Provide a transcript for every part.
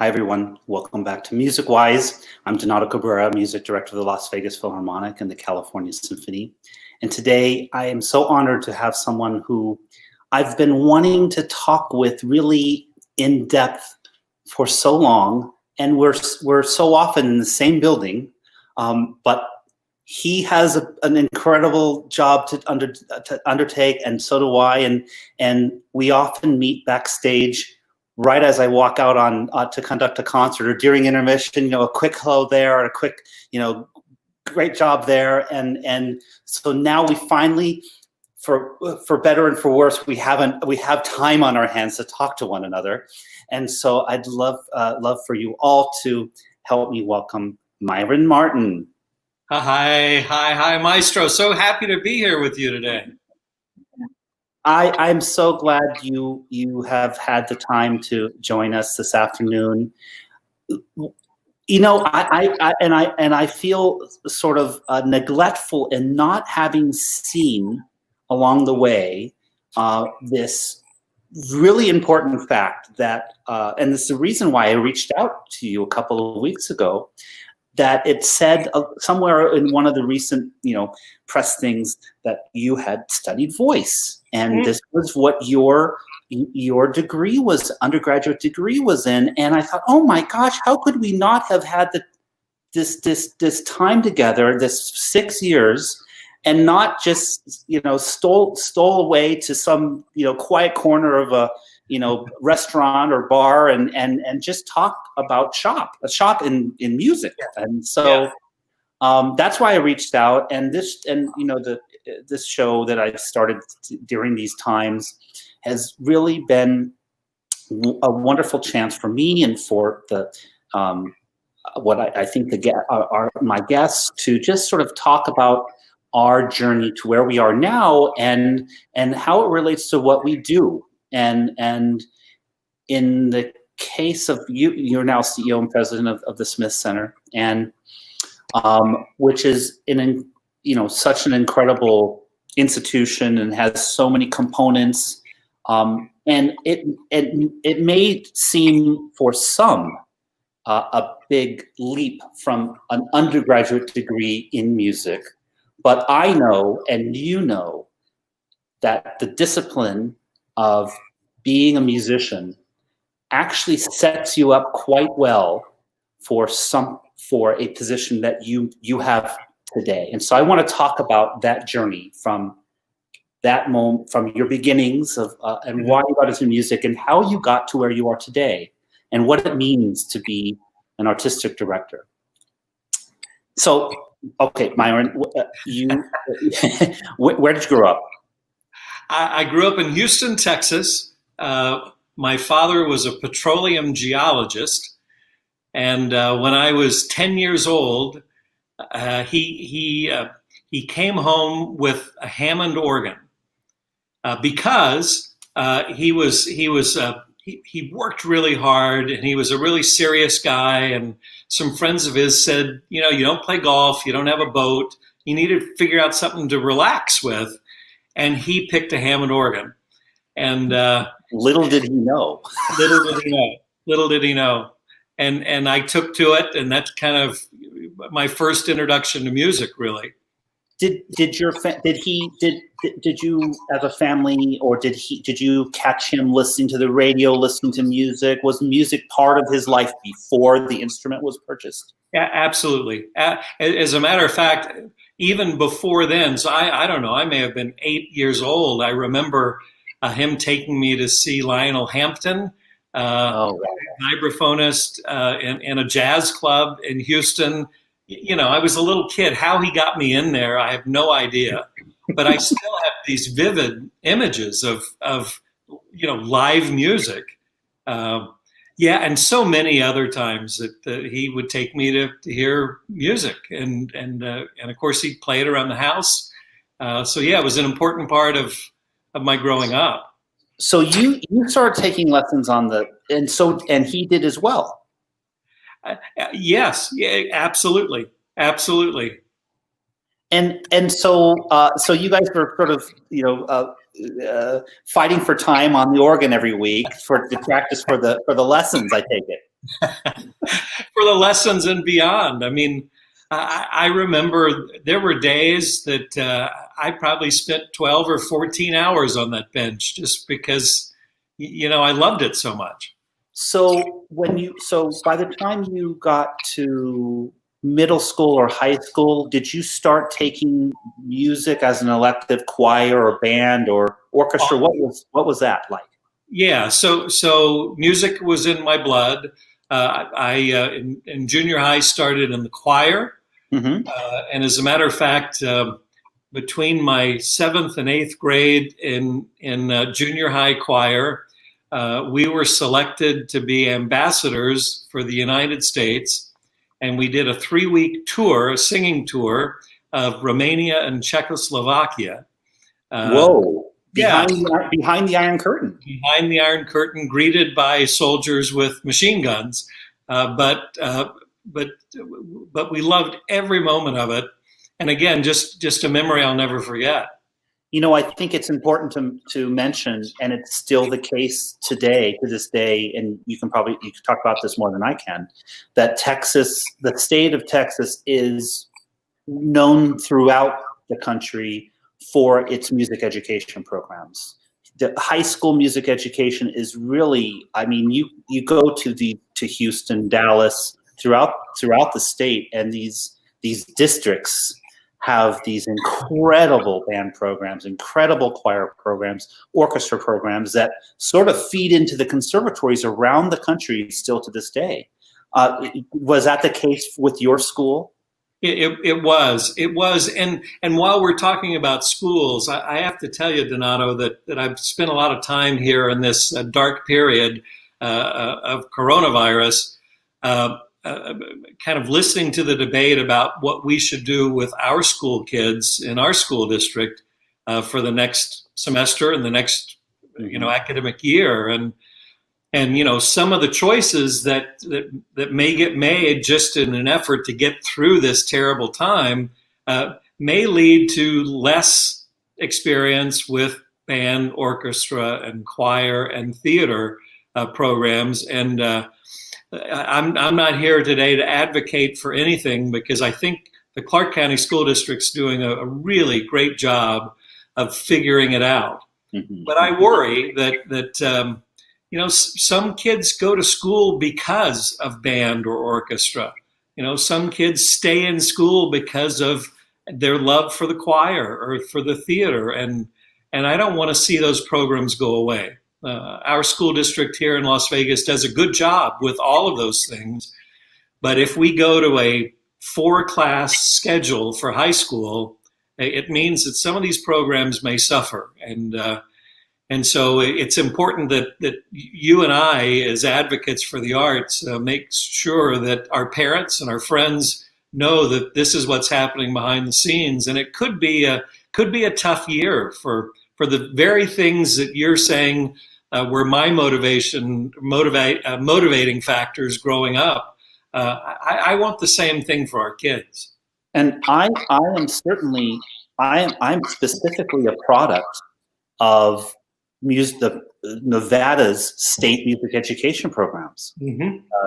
Hi, everyone. Welcome back to MusicWise. I'm Donato Cabrera, music director of the Las Vegas Philharmonic and the California Symphony. And today I am so honored to have someone who I've been wanting to talk with really in depth for so long. And we're so often in the same building, but he has an incredible job to undertake, and so do I. And we often meet backstage right as I walk out on to conduct a concert, or during intermission, a quick hello there, or a quick, great job there. And so now we finally, for better and for worse, we have time on our hands to talk to one another. And so I'd love for you all to help me welcome Myron Martin. Hi, Maestro. So happy to be here with you today. I'm so glad you have had the time to join us this afternoon. I feel sort of neglectful in not having seen along the way this really important fact that, and this is the reason why I reached out to you a couple of weeks ago, that it said somewhere in one of the recent, press things that you had studied voice, and this was what your degree was, undergraduate degree was in. And I thought, oh my gosh, how could we not have had this time together, this 6 years, and not just stole away to some quiet corner of a restaurant or bar and just talk about a shop in music. And so that's why I reached out, and this show that I started during these times has really been a wonderful chance for me and for the what I think my guests to just sort of talk about our journey to where we are now and how it relates to what we do. And in the case of you're now CEO and president of the Smith Center, and which is such an incredible institution and has so many components. And it may seem for some a big leap from an undergraduate degree in music, but I know, and that the discipline of being a musician actually sets you up quite well for a position that you have today. And so I want to talk about that journey from that moment, from your beginnings of and why you got into music and how you got to where you are today and what it means to be an artistic director. So, okay, Myron, where did you grow up? I grew up in Houston, Texas. My father was a petroleum geologist, and when I was 10 years old, he came home with a Hammond organ because he worked really hard, and he was a really serious guy. And some friends of his said, you don't play golf, you don't have a boat, you need to figure out something to relax with. And he picked a Hammond organ. And little did he know. Little did he know. And I took to it, and that's kind of my first introduction to music, really. Did you as a family, or did you catch him listening to the radio, listening to music? Was music part of his life before the instrument was purchased? Yeah, absolutely. As a matter of fact, even before then, so I don't know, I may have been 8 years old. I remember him taking me to see Lionel Hampton, vibraphonist in a jazz club in Houston. I was a little kid. How he got me in there, I have no idea. But I still have these vivid images of live music. And so many other times that he would take me to hear music, and of course he'd play it around the house. It was an important part of my growing up. So you started taking lessons and he did as well. Yes, absolutely. And so you guys were sort of fighting for time on the organ every week to practice for the lessons, I take it. for the lessons and beyond. I mean, I remember there were days that I probably spent 12 or 14 hours on that bench just because, I loved it so much. So by the time you got to middle school or high school, did you start taking music as an elective, choir or band or orchestra? What was that like? Yeah, so music was in my blood. In junior high started in the choir, and as a matter of fact, between my 7th and 8th grade in junior high choir, we were selected to be ambassadors for the United States, and we did a 3-week tour, a singing tour of Romania and Czechoslovakia. Whoa. Yeah. Behind the Iron Curtain. Behind the Iron Curtain, greeted by soldiers with machine guns, but we loved every moment of it. And again, just a memory I'll never forget. I think it's important to mention, and it's still the case to this day, and you can talk about this more than I can, that Texas, the state of Texas, is known throughout the country for its music education programs. The high school music education is really, I mean, you go to Houston, Dallas, throughout the state, and these districts have these incredible band programs, incredible choir programs, orchestra programs that sort of feed into the conservatories around the country still to this day. Was that the case with your school? It was, and while we're talking about schools, I have to tell you, Donato, that I've spent a lot of time here in this dark period of coronavirus, kind of listening to the debate about what we should do with our school kids in our school district for the next semester and the next, academic year, and some of the choices that may get made just in an effort to get through this terrible time may lead to less experience with band, orchestra, and choir and theater programs. And I'm not here today to advocate for anything, because I think the Clark County School District's doing a really great job of figuring it out. Mm-hmm. But I worry that some kids go to school because of band or orchestra. Some kids stay in school because of their love for the choir or for the theater, and I don't want to see those programs go away. Our school district here in Las Vegas does a good job with all of those things, but if we go to a 4-class schedule for high school, it means that some of these programs may suffer, and so it's important that you and I, as advocates for the arts, make sure that our parents and our friends know that this is what's happening behind the scenes. And it could be a tough year for the very things that you're saying were my motivating factors growing up. I want the same thing for our kids. And I'm specifically a product of Nevada's state music education programs,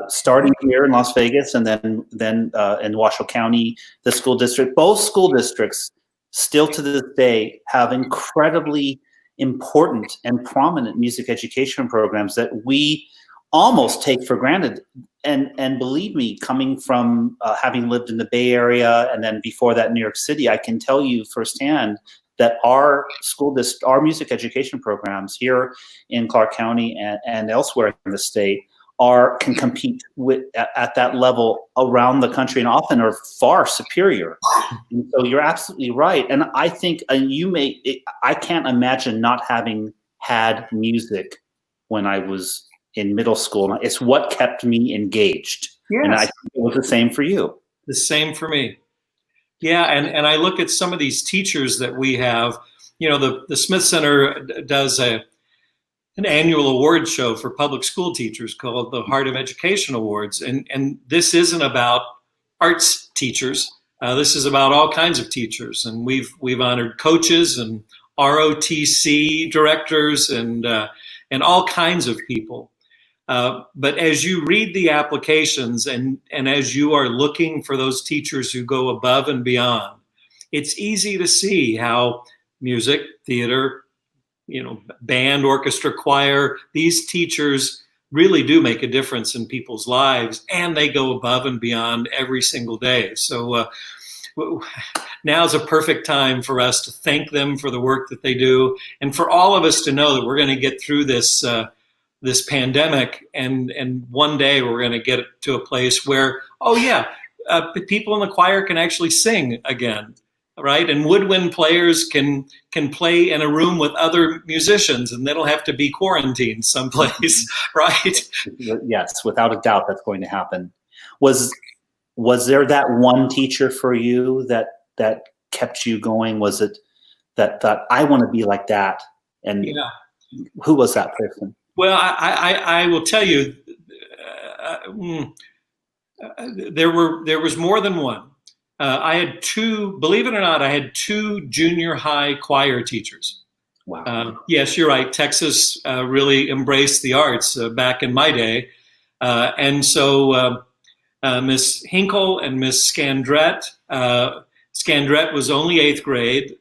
starting here in Las Vegas, and then in Washoe County, the school district. Both school districts still to this day have incredibly important and prominent music education programs that we almost take for granted. And believe me, coming from having lived in the Bay Area and then before that New York City, I can tell you firsthand that our music education programs here in Clark County and elsewhere in the state can compete at that level around the country, and often are far superior. And so you're absolutely right. And I think I can't imagine not having had music when I was in middle school. It's what kept me engaged. Yes. And I think it was the same for you. The same for me. Yeah, and I look at some of these teachers that we have. The Smith Center does an annual award show for public school teachers called the Heart of Education Awards. And this isn't about arts teachers. This is about all kinds of teachers. And we've honored coaches and ROTC directors and all kinds of people. But as you read the applications and as you are looking for those teachers who go above and beyond, it's easy to see how music, theater, band, orchestra, choir, these teachers really do make a difference in people's lives, and they go above and beyond every single day. So now's a perfect time for us to thank them for the work that they do, and for all of us to know that we're going to get through this this pandemic, and one day we're going to get to a place where, people in the choir can actually sing again, right? And woodwind players can play in a room with other musicians, and they don't have to be quarantined someplace, right? Yes, without a doubt, that's going to happen. Was there that one teacher for you that kept you going? Was it that thought, I want to be like that? And who was that person? Well, I will tell you, there was more than one. I had two, believe it or not, I had two junior high choir teachers. Wow. Yes, you're right. Texas really embraced the arts back in my day. And so Miss Hinkle and Miss Scandrette, Scandrette was only 8th grade.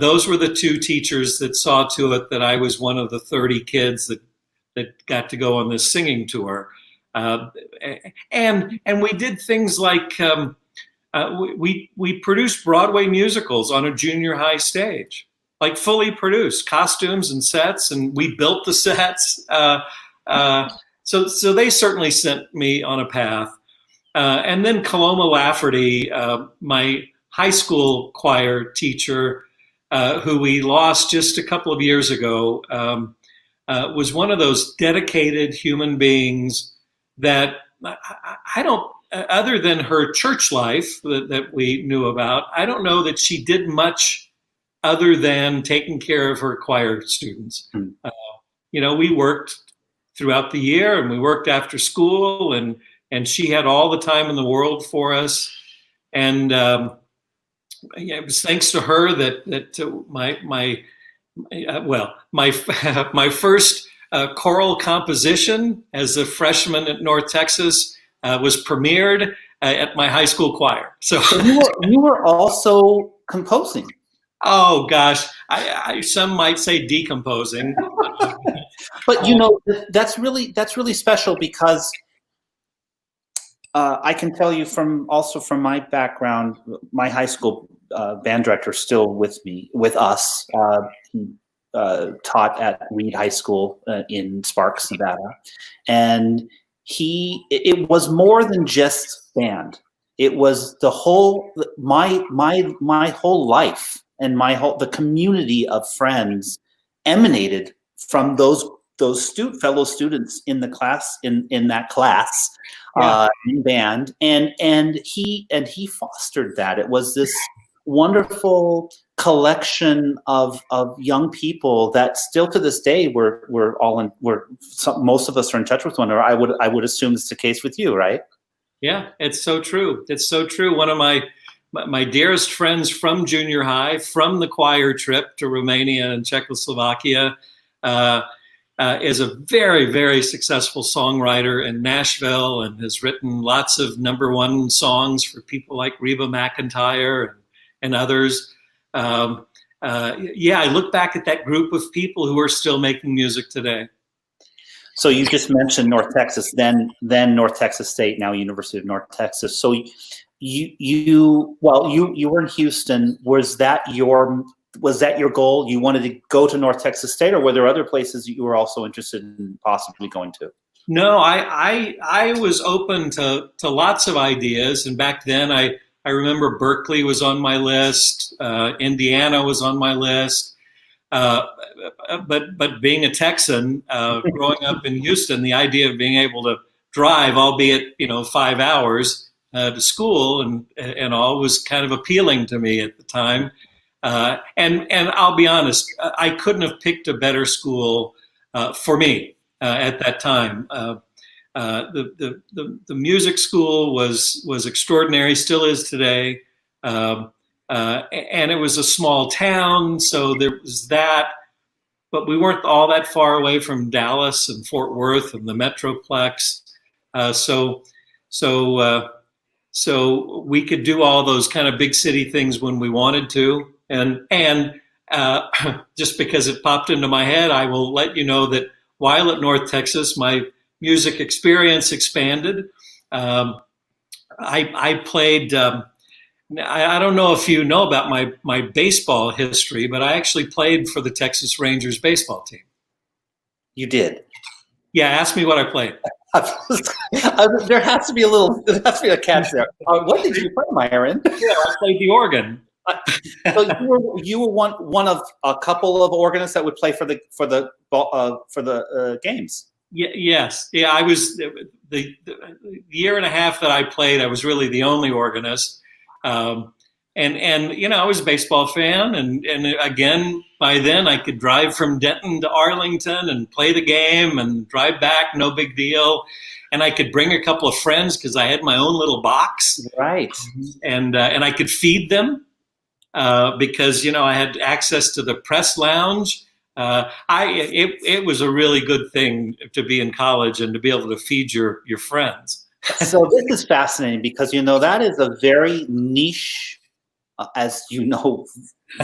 Those were the two teachers that saw to it that I was one of the 30 kids that got to go on this singing tour. And we did things like we produced Broadway musicals on a junior high stage, like fully produced costumes and sets, and we built the sets. So they certainly sent me on a path. And then Coloma Lafferty, my high school choir teacher, who we lost just a couple of years ago, was one of those dedicated human beings that I don't, other than her church life that we knew about, I don't know that she did much other than taking care of her choir students. We worked throughout the year, and we worked after school, and she had all the time in the world for us. And it was thanks to her that my first choral composition as a freshman at North Texas was premiered at my high school choir. So you were also composing. Oh gosh, I some might say decomposing. But that's really special, because I can tell you from my background, my high school band director is still with us. He taught at Reed High School in Sparks, Nevada, and it was more than just band. It was the whole my whole life, and the community of friends emanated from those fellow students in the class in that class. In band, and he fostered that. It was this wonderful collection of young people that still to this day most of us are in touch with one another. I would assume it's the case with you, right? Yeah, it's so true. It's so true. One of my dearest friends from junior high, from the choir trip to Romania and Czechoslovakia, is a very, very successful songwriter in Nashville, and has written lots of #1 songs for people like Reba McEntire and others. I look back at that group of people who are still making music today. So you just mentioned North Texas, then North Texas State, now University of North Texas. So you were in Houston. Was that your goal? You wanted to go to North Texas State, or were there other places you were also interested in possibly going to? No, I was open to lots of ideas, and back then I remember Berkeley was on my list, Indiana was on my list, but being a Texan, growing up in Houston, the idea of being able to drive, albeit 5 hours to school and all, was kind of appealing to me at the time. And I'll be honest, I couldn't have picked a better school for me at that time. The music school was extraordinary, still is today, and it was a small town, so there was that. but we weren't all that far away from Dallas and Fort Worth and the Metroplex. So we could do all those kind of big city things when we wanted to. And just because it popped into my head, I will let you know that while at North Texas, my music experience expanded. I played, I don't know if you know about my baseball history, but I actually played for the Texas Rangers baseball team. You did? Yeah, ask me what I played. There has to be a catch there. What did you play, Myron? Yeah, I played the organ. So you were one of a couple of organists that would play for the games. Yes. Yeah, I was the year and a half that I played, I was really the only organist. And you know, I was a baseball fan, and again, by then I could drive from Denton to Arlington and play the game and drive back, no big deal. And I could bring a couple of friends because I had my own little box. Right. And I could feed them because, you know, I had access to the press lounge. It was a really good thing to be in college and to be able to feed your friends. So this is fascinating because, you know, that is a very niche, as you know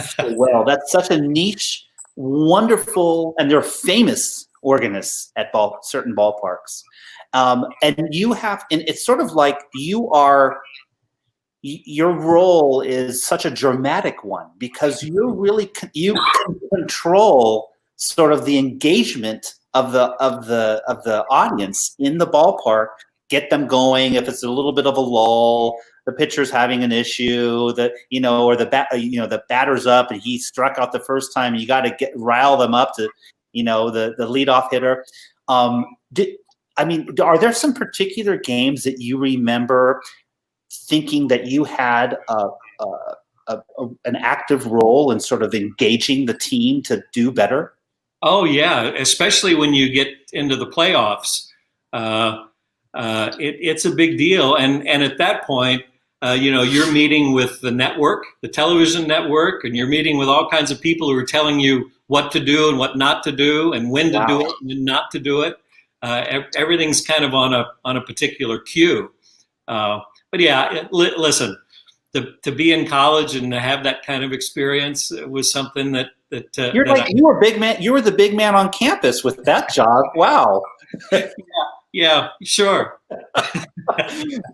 so well, that's such a niche, wonderful, and they're famous organists at certain ballparks. And it's sort of like your role is such a dramatic one because you can control sort of the engagement of the audience in the ballpark, get them going. If it's a little bit of a lull, the pitcher's having an issue, or the batter's up and he struck out the first time, you got to rile them up to, you know, the leadoff hitter. Are there some particular games that you remember thinking that you had an active role in sort of engaging the team to do better? Oh yeah, especially when you get into the playoffs, it's a big deal. And at that point, you know, you're meeting with the network, the television network, and you're meeting with all kinds of people who are telling you what to do and what not to do, and when to do it and when not to do it. Everything's kind of on a particular cue. But yeah, listen, to be in college and to have that kind of experience was something that you were big man. You were the big man on campus with that job. Wow. Yeah, sure.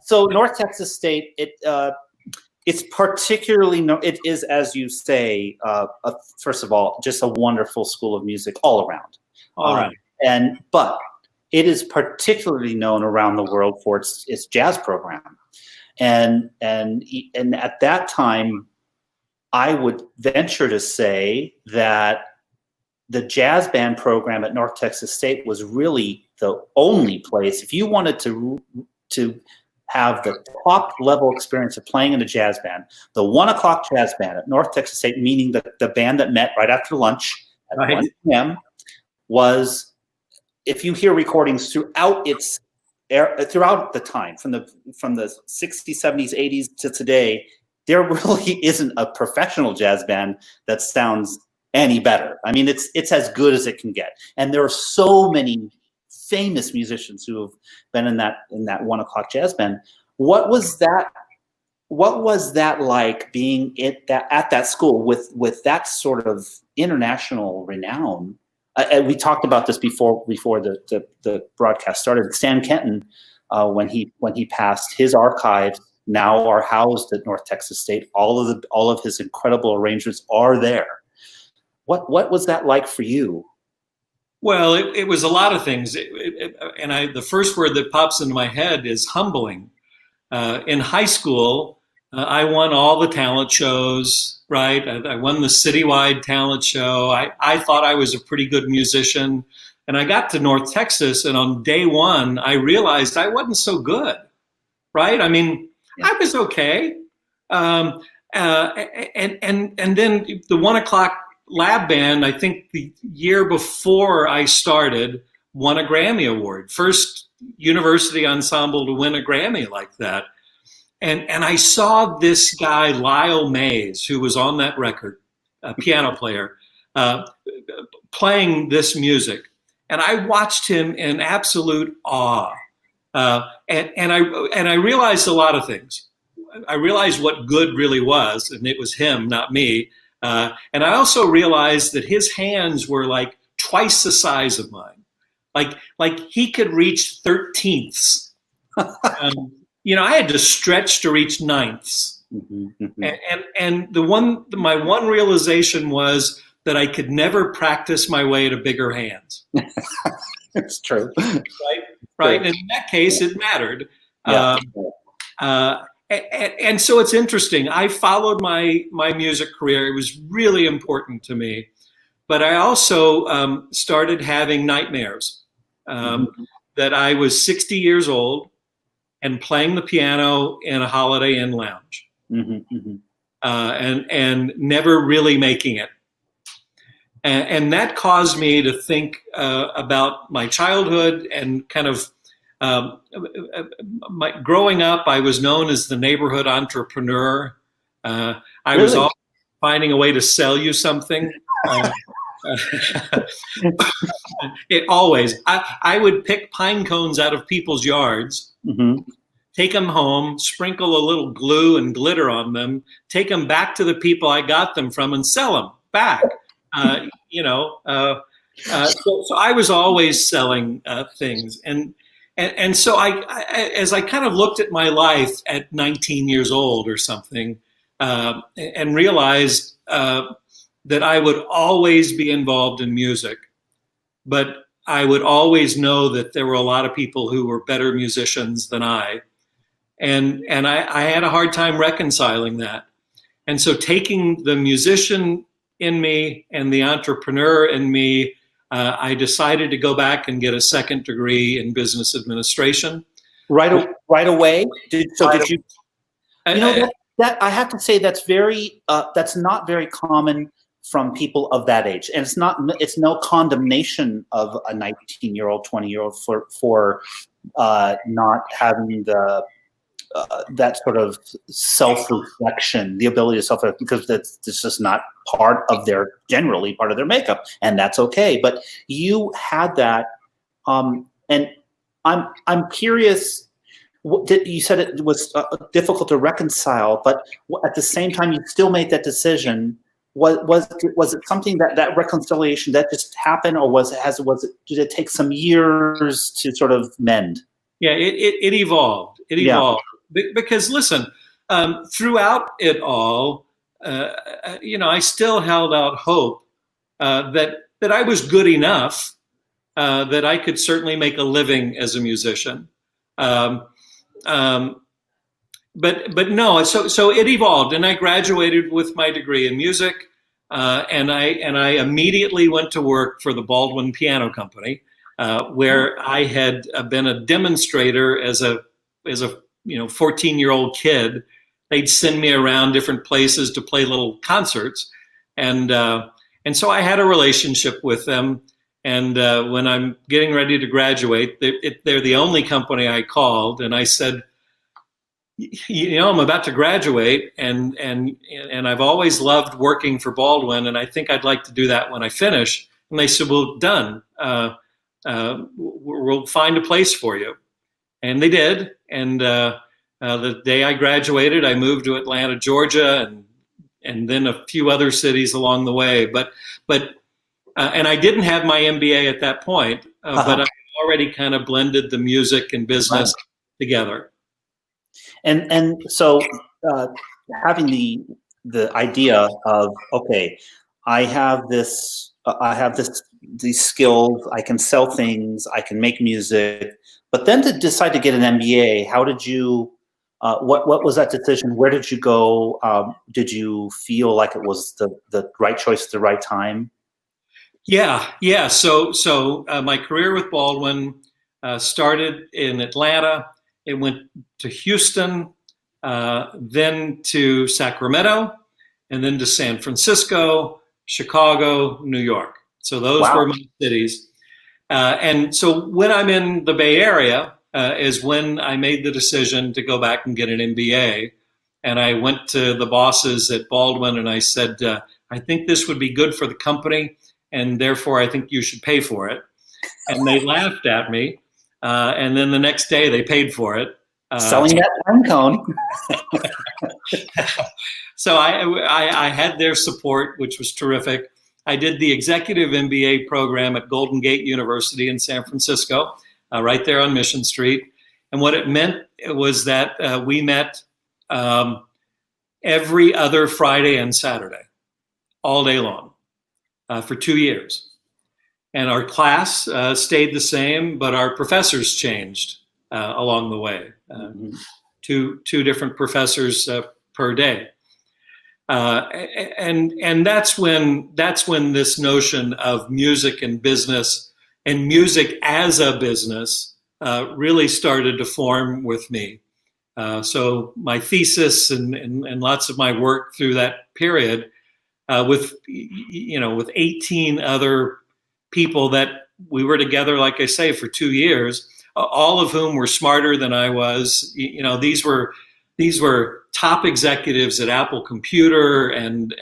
So North Texas State, it's particularly it is, as you say, first of all, just a wonderful school of music all around. All right. But it is particularly known around the world for its jazz program. And at that time, I would venture to say that the jazz band program at North Texas State was really the only place, if you wanted to have the top level experience of playing in a jazz band, the 1 o'clock jazz band at North Texas State, meaning the band that met right after lunch at 1 p.m. was, if you hear recordings throughout the time, from the 60s, 70s, 80s to today, there really isn't a professional jazz band that sounds any better. I mean, it's as good as it can get. And there are so many famous musicians who have been in that 1 o'clock jazz band. What was that like being at that school with that sort of international renown? We talked about this before the broadcast started. Stan Kenton, when he passed, his archives now are housed at North Texas State. All of his incredible arrangements are there. What was that like for you? Well, it was a lot of things, the first word that pops into my head is humbling. In high school, I won all the talent shows. Right, I won the citywide talent show. I thought I was a pretty good musician, and I got to North Texas, and on day one, I realized I wasn't so good. Right, I mean, I was okay, and then the 1 o'clock lab band, I think the year before I started, won a Grammy Award. First university ensemble to win a Grammy like that. And I saw this guy, Lyle Mays, who was on that record, a piano player, uh, playing this music. And I watched him in absolute awe. And I realized a lot of things. I realized what good really was, and it was him, not me. And I also realized that his hands were like twice the size of mine. Like he could reach 13ths. I had to stretch to reach ninths. Mm-hmm, mm-hmm. And my one realization was that I could never practice my way to bigger hands. It's true. Right. And in that case, it mattered. Yeah. And so it's interesting. I followed my music career. It was really important to me. But I also started having nightmares that I was 60 years old and playing the piano in a Holiday Inn lounge and never really making it. And that caused me to think about my childhood and kind of growing up. I was known as the neighborhood entrepreneur. I was always finding a way to sell you something. I would pick pine cones out of people's yards, take them home, sprinkle a little glue and glitter on them, take them back to the people I got them from, and sell them back. So I was always selling things, and so as I kind of looked at my life at 19 years old or something, and realized that I would always be involved in music, but I would always know that there were a lot of people who were better musicians than I, and I had a hard time reconciling that, and so taking the musician in me and the entrepreneur in me, I decided to go back and get a second degree in business administration. Right away. Did you? That I have to say that's not very common from people of that age, and it's no condemnation of a 19-year-old, 20-year-old for not having the that sort of self-reflection, the ability to self-reflect, because that's just not generally part of their makeup, and that's okay. But you had that, and I'm curious. You said it was difficult to reconcile, but at the same time, you still made that decision. Was it something that reconciliation that just happened, or did it take some years to sort of mend? Yeah, it evolved. It evolved. Because listen, throughout it all, I still held out hope that I was good enough that I could certainly make a living as a musician. But no, so it evolved, and I graduated with my degree in music, and I immediately went to work for the Baldwin Piano Company, where I had been a demonstrator as a 14-year-old kid. They'd send me around different places to play little concerts, and so I had a relationship with them. And when I'm getting ready to graduate, they're the only company I called, and I said, I'm about to graduate, and I've always loved working for Baldwin, and I think I'd like to do that when I finish. And they said, well, done. We'll find a place for you. And they did. And the day I graduated, I moved to Atlanta, Georgia, and then a few other cities along the way. But and I didn't have my MBA at that point, but I already kind of blended the music and business together. And so having the idea of, okay, I have these skills, I can sell things, I can make music, but then to decide to get an MBA, how did you? What was that decision? Where did you go? Did you feel like it was the right choice at the right time? Yeah. So my career with Baldwin started in Atlanta. It went to Houston, then to Sacramento, and then to San Francisco, Chicago, New York. So those were my cities. And so when I'm in the Bay Area is when I made the decision to go back and get an MBA. And I went to the bosses at Baldwin and I said, I think this would be good for the company, and therefore I think you should pay for it. And they laughed at me. And then the next day they paid for it. Selling that pine cone. So I had their support, which was terrific. I did the executive MBA program at Golden Gate University in San Francisco, right there on Mission Street. And what it meant was that we met every other Friday and Saturday, all day long, for 2 years. And our class stayed the same, but our professors changed along the way. Two different professors per day. And that's when this notion of music and business and music as a business really started to form with me. So my thesis and lots of my work through that period with 18 other people that we were together, like I say, for 2 years, all of whom were smarter than I was. These were top executives at Apple Computer and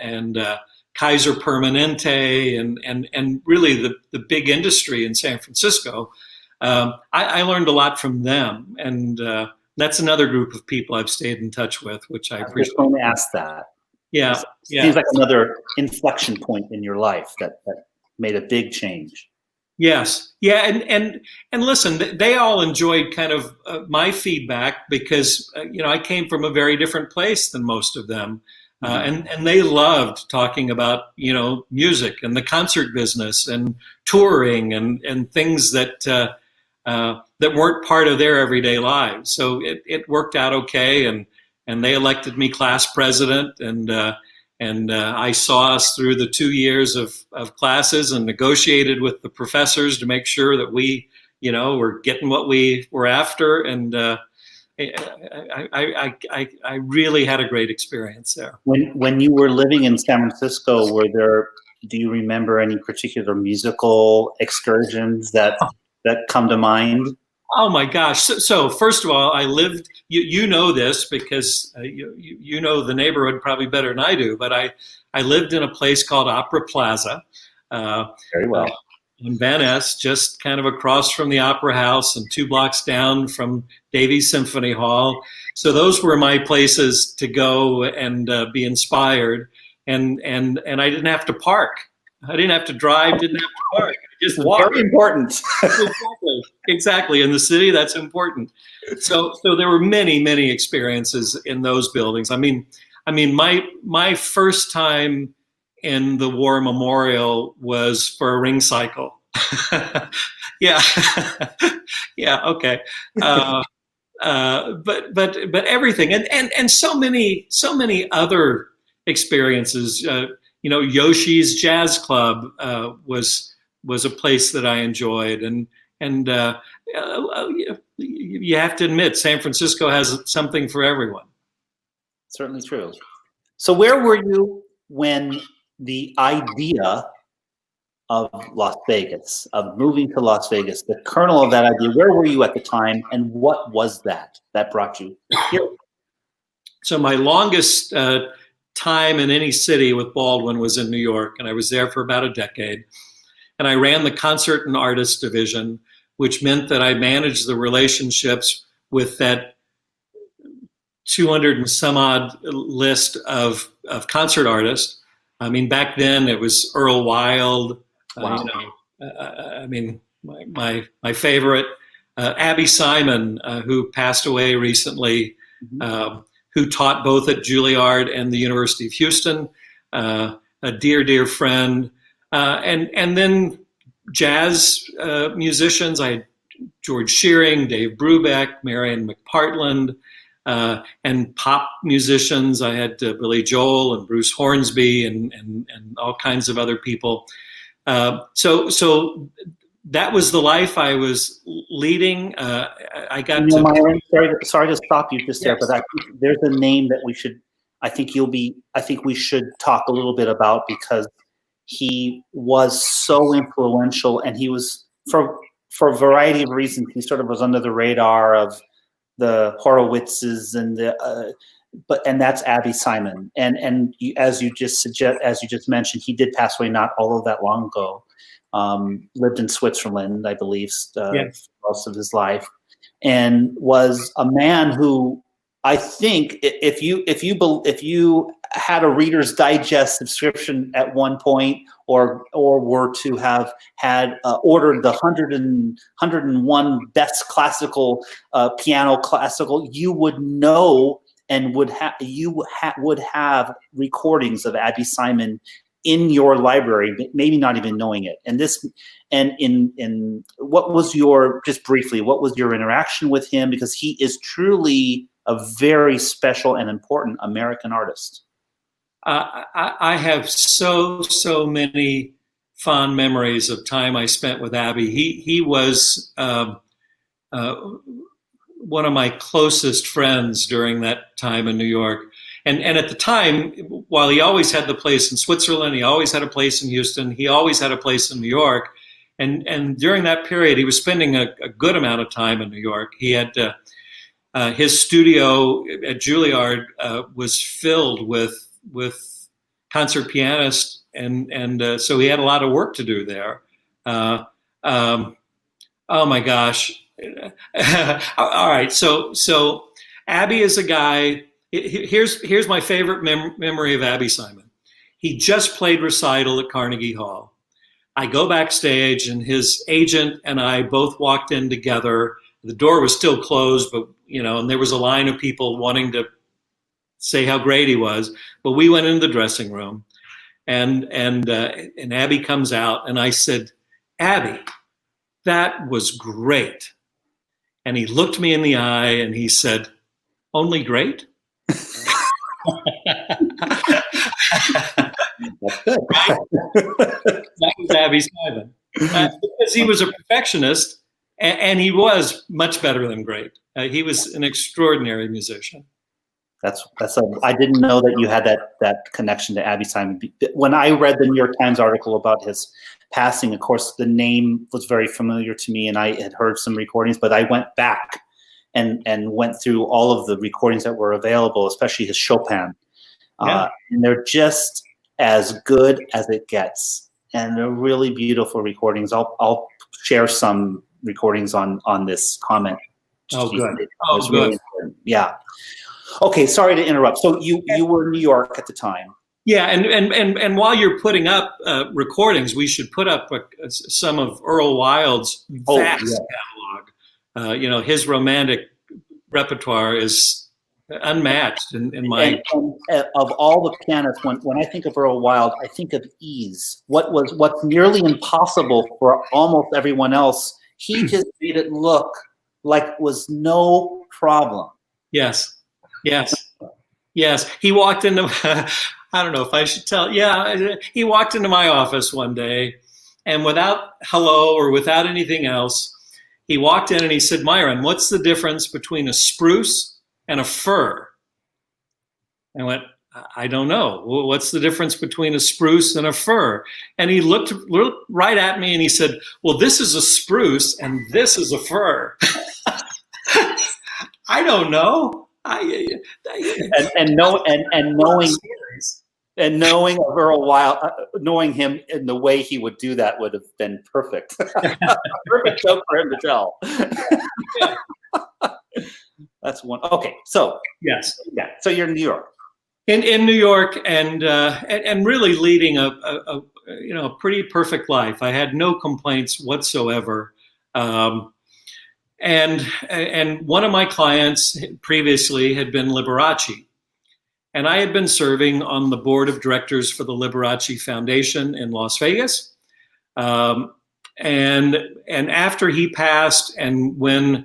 Kaiser Permanente and really the big industry in San Francisco. I learned a lot from them, and that's another group of people I've stayed in touch with, which I appreciate. I was going to ask that. Yeah, Seems like another inflection point in your life that made a big change. Yes. Yeah. And listen, they all enjoyed kind of my feedback because, I came from a very different place than most of them. And they loved talking about, music and the concert business and touring and things that weren't part of their everyday lives. So it worked out okay. And they elected me class president, and I saw us through the 2 years of classes and negotiated with the professors to make sure that we, were getting what we were after. And I really had a great experience there. When you were living in San Francisco, do you remember any particular musical excursions that come to mind? Oh my gosh! So first of all, I lived. You know this because you know the neighborhood probably better than I do. But I lived in a place called Opera Plaza. Very well. In Van Ness, just kind of across from the Opera House and 2 blocks down from Davies Symphony Hall. So those were my places to go and be inspired. And I didn't have to park. I didn't have to drive. Didn't have to park. Just walk. Very important. Exactly. In the city, that's important. So there were many experiences in those buildings. I mean, my first time in the War Memorial was for a ring cycle. Yeah. Yeah. Okay. But everything and so many other experiences. Yoshi's Jazz Club was a place that I enjoyed, and you have to admit, San Francisco has something for everyone. Certainly true. So where were you when the idea of Las Vegas, of moving to Las Vegas, the kernel of that idea, where were you at the time, and what was that brought you here? So my longest time in any city with Baldwin was in New York, and I was there for about a decade. And I ran the concert and artist division, which meant that I managed the relationships with that 200 and some odd list of concert artists. I mean, back then it was Earl Wild. Wow. My favorite, Abby Simon, who passed away recently, who taught both at Juilliard and the University of Houston, a dear friend. And then jazz musicians, I had George Shearing, Dave Brubeck, Marion McPartland, and pop musicians, I had Billy Joel and Bruce Hornsby and all kinds of other people. So that was the life I was leading. I got to. Myron, sorry to stop you just there, but there's a name that we should. I think we should talk a little bit about, because he was so influential, and he was for a variety of reasons. He sort of was under the radar of the Horowitzes and and that's Abby Simon. And as you just mentioned, he did pass away not all of that long ago. Lived in Switzerland, I believe, Yes. most of his life, and was a man who, I think, if you had a Reader's Digest subscription at one point, or were to have had ordered the 101 best classical piano classical, you would know and would have recordings of Abby Simon in your library, maybe not even knowing it. And what was your interaction with him? Because he is truly a very special and important American artist. I have so many fond memories of time I spent with Abby. He was one of my closest friends during that time in New York. And at the time, while he always had the place in Switzerland, he always had a place in Houston, he always had a place in New York. And during that period, he was spending a good amount of time in New York. He had his studio at Juilliard was filled with concert pianists, and so he had a lot of work to do there. Oh my gosh! All right, so Abby is a guy. Here's my favorite memory of Abby Simon. He just played recital at Carnegie Hall. I go backstage, and his agent and I both walked in together. The door was still closed, but and there was a line of people wanting to say how great he was. But we went into the dressing room, and Abby comes out, and I said, "Abby, that was great." And he looked me in the eye, and he said, "Only great?" That's good. Right? That was Abby Simon. Because he was a perfectionist, and he was much better than great. He was an extraordinary musician. I didn't know that you had that connection to Abby Simon. When I read the New York Times article about his passing, of course, the name was very familiar to me, and I had heard some recordings, but I went back and went through all of the recordings that were available, especially his Chopin. And they're just as good as it gets. And they're really beautiful recordings. I'll share some recordings on this comment. Oh, good. Really important. Yeah. Okay, sorry to interrupt. So you were in New York at the time. Yeah, and while you're putting up recordings, we should put up some of Earl Wild's vast catalog. His romantic repertoire is unmatched in my. And of all the pianists, when I think of Earl Wild, I think of ease. What's nearly impossible for almost everyone else, he just made it look like it was no problem. Yes. He walked into. I don't know if I should tell. Yeah, he walked into my office one day, and without hello or without anything else, he walked in and he said, "Myron, what's the difference between a spruce and a fir?" I went, "I don't know. Well, what's the difference between a spruce and a fir?" And he looked right at me and he said, "Well, this is a spruce and this is a fir." I don't know. Knowing of Earl Wild, knowing him in the way he would do that would have been perfect. Perfect joke for him to tell. That's one. Okay, so yes, yeah. So you're in New York. In New York, and really leading a pretty perfect life. I had no complaints whatsoever. And one of my clients previously had been Liberace. And I had been serving on the board of directors for the Liberace Foundation in Las Vegas. And after he passed, and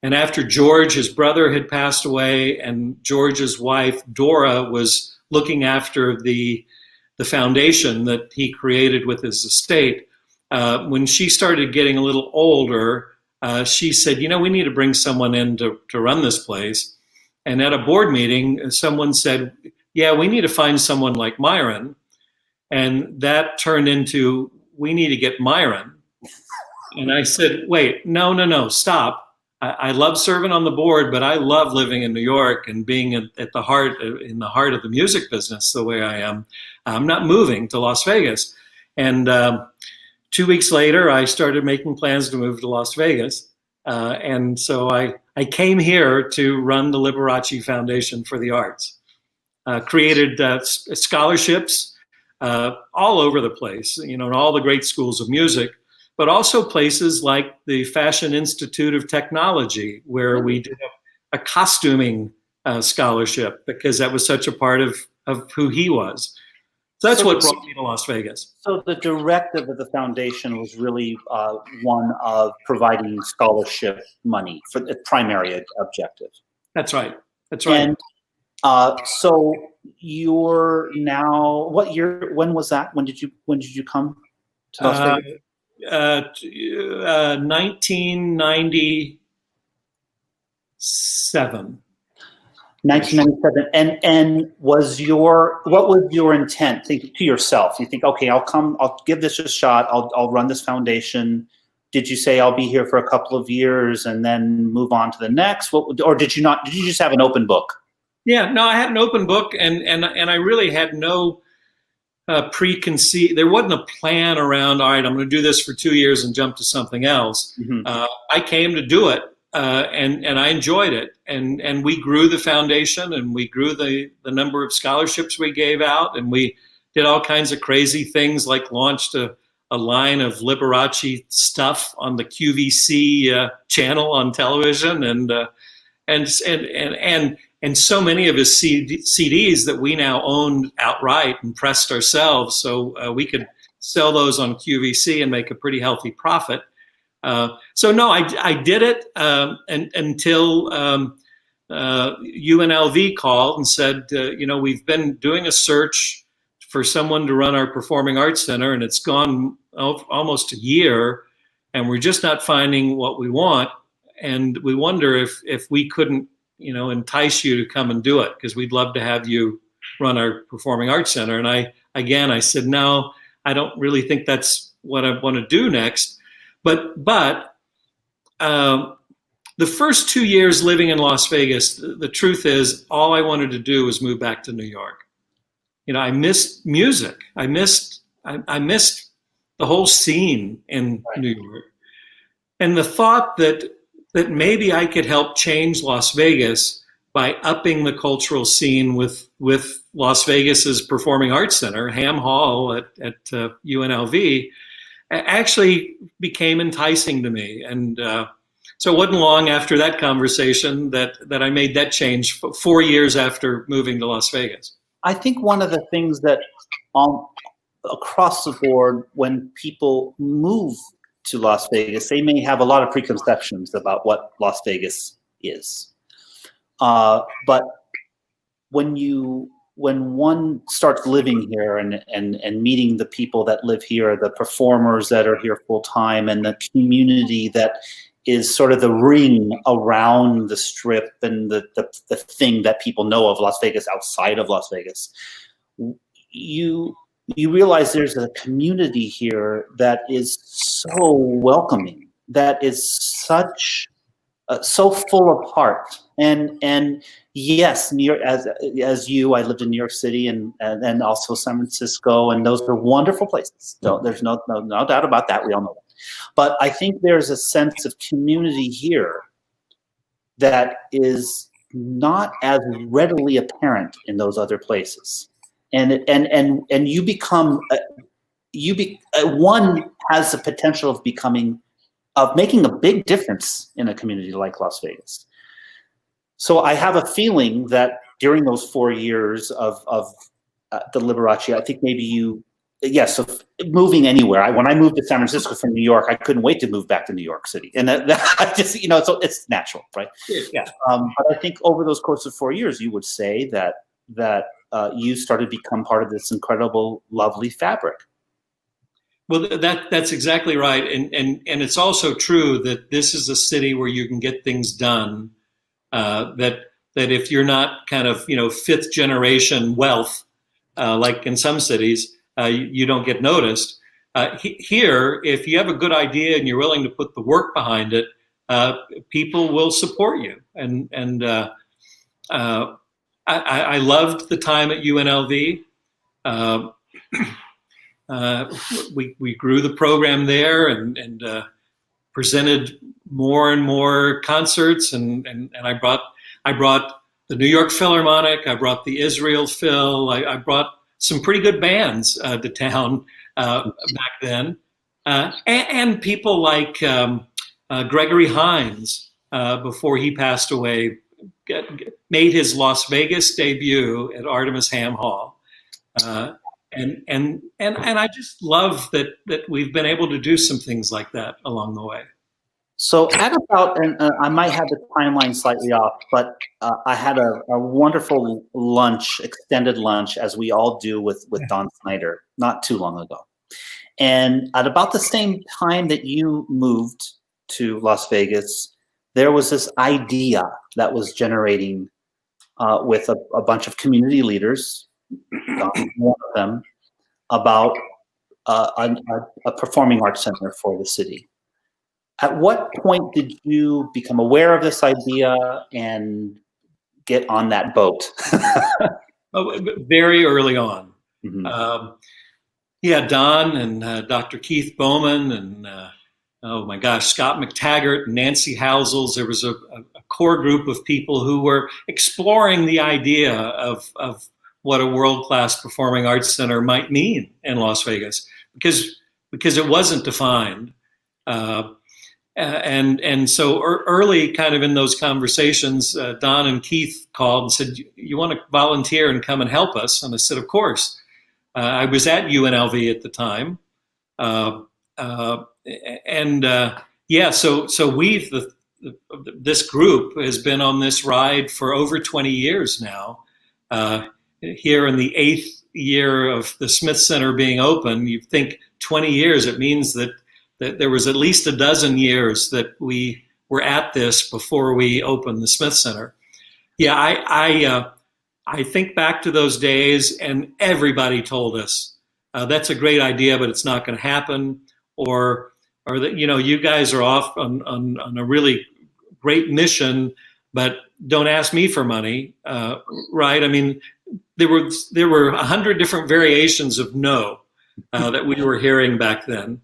after George, his brother, had passed away, and George's wife, Dora, was looking after the foundation that he created with his estate, when she started getting a little older, she said, we need to bring someone in to run this place. And at a board meeting, someone said, yeah, we need to find someone like Myron. And that turned into, we need to get Myron. And I said, wait, no, stop. I love serving on the board, but I love living in New York and being in the heart of the music business the way I am. I'm not moving to Las Vegas. And 2 weeks later, I started making plans to move to Las Vegas. And so I came here to run the Liberace Foundation for the Arts. Created scholarships all over the place, in all the great schools of music, but also places like the Fashion Institute of Technology, where we did a costuming scholarship because that was such a part of who he was. So that's what brought me to Las Vegas. So the directive of the foundation was really one of providing scholarship money for the primary objective. That's right. That's right. And so you're now, what year? When was that? When did you come to Las Vegas? 1997. 1997. And what was your intent? Thinking to yourself, you think, okay, I'll give this a shot. I'll run this foundation. Did you say I'll be here for a couple of years and then move on to the next? Or did you not? Did you just have an open book? Yeah, no, I had an open book, and I really had no preconceived. There wasn't a plan around. All right, I'm going to do this for 2 years and jump to something else. Mm-hmm. I came to do it, and I enjoyed it, and we grew the foundation, and we grew the number of scholarships we gave out, and we did all kinds of crazy things, like launched a line of Liberace stuff on the QVC channel on television, and so many of his CDs that we now owned outright and pressed ourselves, so we could sell those on QVC and make a pretty healthy profit. So no, I did it until UNLV called and said, we've been doing a search for someone to run our Performing Arts Center, and it's gone almost a year, and we're just not finding what we want, and we wonder if we couldn't entice you to come and do it, because we'd love to have you run our Performing Arts Center. And I said, no, I don't really think that's what I want to do next. But the first 2 years living in Las Vegas, the truth is, all I wanted to do was move back to New York. I missed music. I missed the whole scene in New York. And the thought that maybe I could help change Las Vegas by upping the cultural scene with Las Vegas's Performing Arts Center, Ham Hall at UNLV, actually became enticing to me. And so it wasn't long after that conversation that I made that change 4 years after moving to Las Vegas. I think one of the things that across the board, when people move to Las Vegas, they may have a lot of preconceptions about what Las Vegas is. But when one starts living here and meeting the people that live here, the performers that are here full time, and the community that is sort of the ring around the Strip and the thing that people know of Las Vegas outside of Las Vegas, you realize there's a community here that is so welcoming, that is such so full of heart. And yes, New York, as I lived in New York City and also San Francisco, and those are wonderful places. There's no doubt about that. We all know that. But I think there's a sense of community here that is not as readily apparent in those other places. And you become one has the potential of making a big difference in a community like Las Vegas. So I have a feeling that during those 4 years of the Liberace, I think maybe so moving anywhere. When I moved to San Francisco from New York, I couldn't wait to move back to New York City, and that I just so it's natural, right? Yeah. But I think over those course of 4 years, you would say that you started to become part of this incredible, lovely fabric. Well, that's exactly right, and it's also true that this is a city where you can get things done. That if you're not kind of fifth generation wealth, like in some cities, you don't get noticed. Here, if you have a good idea and you're willing to put the work behind it, people will support you. And I loved the time at UNLV. We grew the program there and presented more and more concerts, and I brought the New York Philharmonic, I brought the Israel Phil, I brought some pretty good bands to town back then, and people like Gregory Hines, before he passed away, made his Las Vegas debut at Artemis Ham Hall. And I just love that we've been able to do some things like that along the way. So at about, and I might have the timeline slightly off, but I had a wonderful lunch, extended lunch, as we all do with Don Snyder, not too long ago. And at about the same time that you moved to Las Vegas, there was this idea that was generating with a bunch of community leaders, one of them, about a performing arts center for the city. At what point did you become aware of this idea and get on that boat? Very early on. Mm-hmm. Don and Dr. Keith Bowman and oh my gosh, Scott McTaggart and Nancy Housels. There was a core group of people who were exploring the idea of what a world-class performing arts center might mean in Las Vegas, because it wasn't defined. And so early kind of in those conversations, Don and Keith called and said, "You want to volunteer and come and help us?" And I said, "Of course." I was at UNLV at the time. So this group has been on this ride for over 20 years now. Here in the 8th year of the Smith Center being open, you think 20 years, it means that there was at least a dozen years that we were at this before we opened the Smith Center. Yeah, I think back to those days, and everybody told us, that's a great idea, but it's not going to happen, or that, you guys are off on a really great mission, but don't ask me for money, right? I mean, there were 100 different variations of no that we were hearing back then.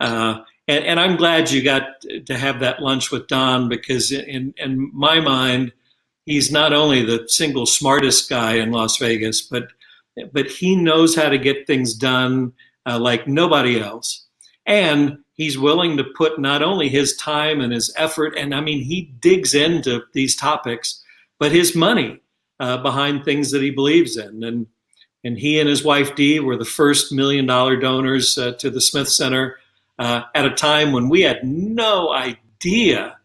And I'm glad you got to have that lunch with Don, because in my mind, he's not only the single smartest guy in Las Vegas, but he knows how to get things done like nobody else. And he's willing to put not only his time and his effort, and I mean, he digs into these topics, but his money behind things that he believes in. And he and his wife, Dee, were the first $1 million donors to the Smith Center at a time when we had no idea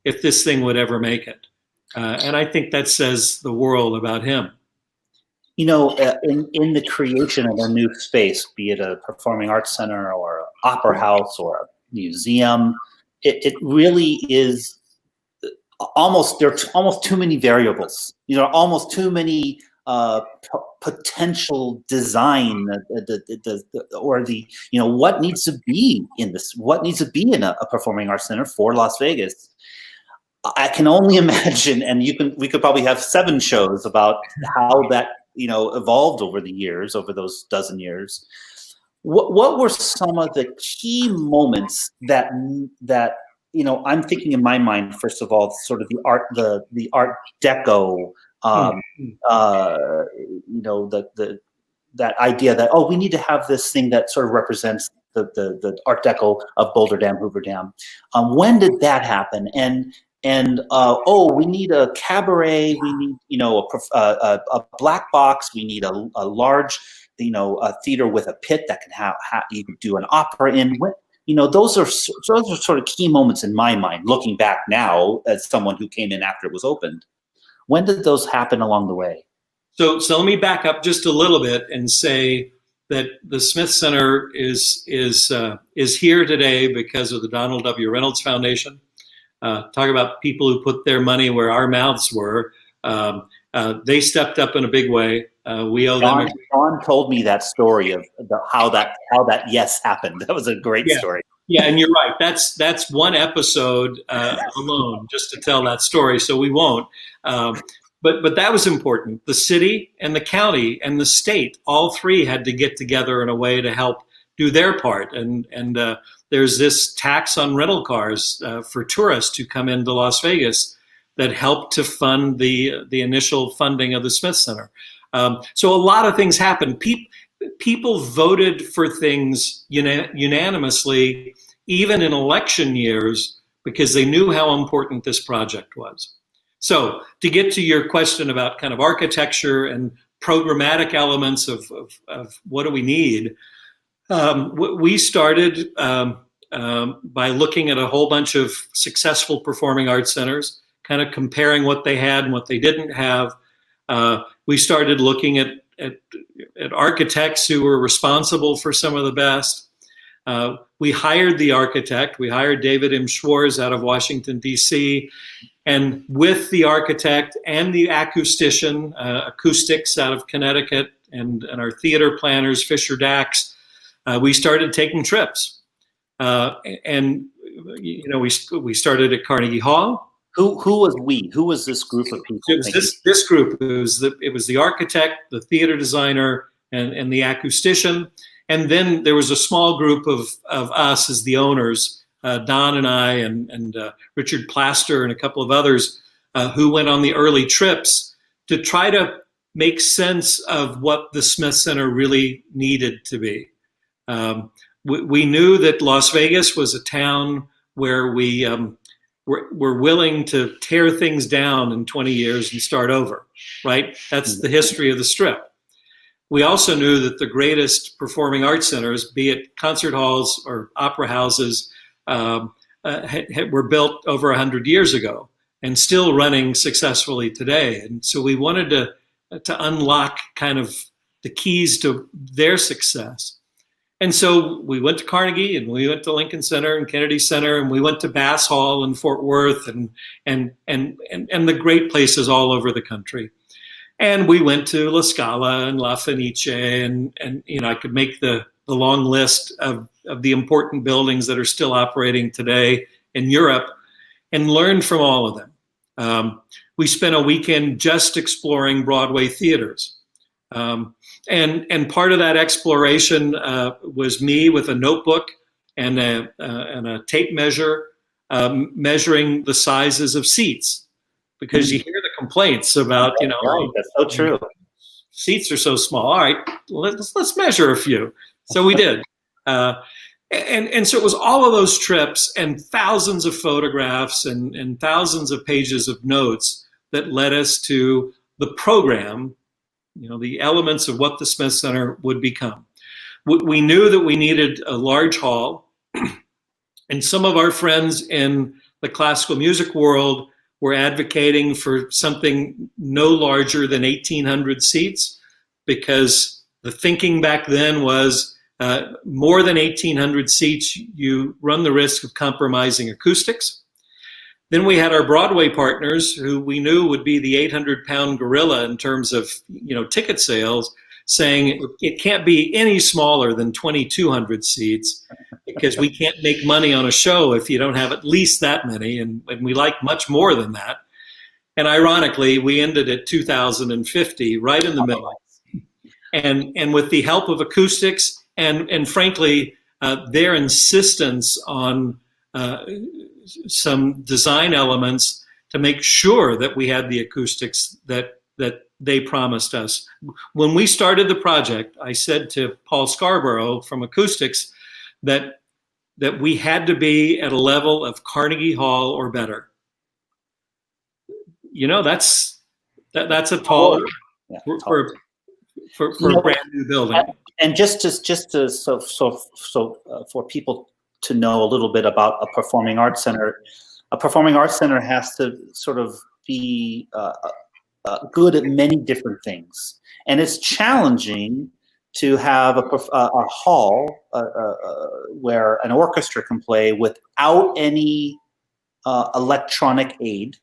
if this thing would ever make it. And I think that says the world about him. In the creation of a new space, be it a performing arts center or an opera house or a museum, it really is there are almost too many variables. Almost too many potential design, what needs to be in this, what needs to be in a performing arts center for Las Vegas. I can only imagine, and we could probably have 7 shows about how that evolved over the years, over those dozen years. What were some of the key moments that I'm thinking in my mind? First of all, sort of the Art Deco, that idea that, we need to have this thing that sort of represents the Art Deco of Boulder Dam, Hoover Dam. When did that happen? And we need a cabaret. We need, a black box. We need a large, a theater with a pit that can you can do an opera in. Those are sort of key moments in my mind, looking back now as someone who came in after it was opened. When did those happen along the way? So let me back up just a little bit and say that the Smith Center is here today because of the Donald W. Reynolds Foundation. Talk about people who put their money where our mouths were. They stepped up in a big way. We owe them. John told me that story of how that yes happened. That was a great story. Yeah, and you're right. That's one episode alone just to tell that story. So we won't. But that was important. The city and the county and the state, all three had to get together in a way to help do their part. And there's this tax on rental cars for tourists who come into Las Vegas that helped to fund the initial funding of the Smith Center. So a lot of things happened. People voted for things unanimously, even in election years, because they knew how important this project was. So to get to your question about kind of architecture and programmatic elements of what do we need, we started by looking at a whole bunch of successful performing arts centers, kind of comparing what they had and what they didn't have. We started looking at architects who were responsible for some of the best. We hired the architect. We hired David M. Schwartz out of Washington, D.C., and with the architect and the acoustician, acoustics out of Connecticut, and our theater planners, Fisher Dax, we started taking trips. And we started at Carnegie Hall. Who was we? Who was this group of people? It was this group. It was the architect, the theater designer, and the acoustician. And then there was a small group of us as the owners, Don and I and Richard Plaster and a couple of others who went on the early trips to try to make sense of what the Smith Center really needed to be. We knew that Las Vegas was a town where we're willing to tear things down in 20 years and start over, right? That's the history of the Strip. We also knew that the greatest performing arts centers, be it concert halls or opera houses, were built over 100 years ago and still running successfully today. And so we wanted to unlock kind of the keys to their success. And so we went to Carnegie, and we went to Lincoln Center and Kennedy Center, and we went to Bass Hall and Fort Worth and the great places all over the country. And we went to La Scala and La Fenice, and I could make the long list of the important buildings that are still operating today in Europe, and learned from all of them. We spent a weekend just exploring Broadway theaters. And part of that exploration was me with a notebook and a tape measure measuring the sizes of seats, because you hear the complaints about, right, that's so true. Seats are so small. All right, let's measure a few. So we did. And so it was all of those trips and thousands of photographs and thousands of pages of notes that led us to the program, the elements of what the Smith Center would become. We knew that we needed a large hall, and some of our friends in the classical music world were advocating for something no larger than 1,800 seats, because the thinking back then was more than 1,800 seats, you run the risk of compromising acoustics. Then we had our Broadway partners, who we knew would be the 800-pound gorilla in terms of ticket sales, saying it can't be any smaller than 2,200 seats, because we can't make money on a show if you don't have at least that many, and we like much more than that. And ironically, we ended at 2,050, right in the middle. And with the help of acoustics and frankly, their insistence on some design elements to make sure that we had the acoustics that they promised us. When we started the project, I said to Paul Scarborough from Acoustics that we had to be at a level of Carnegie Hall or better. That's a tall for a brand new building. And just to for people to know a little bit about a performing arts center has to sort of be good at many different things, and it's challenging to have a hall where an orchestra can play without any electronic aid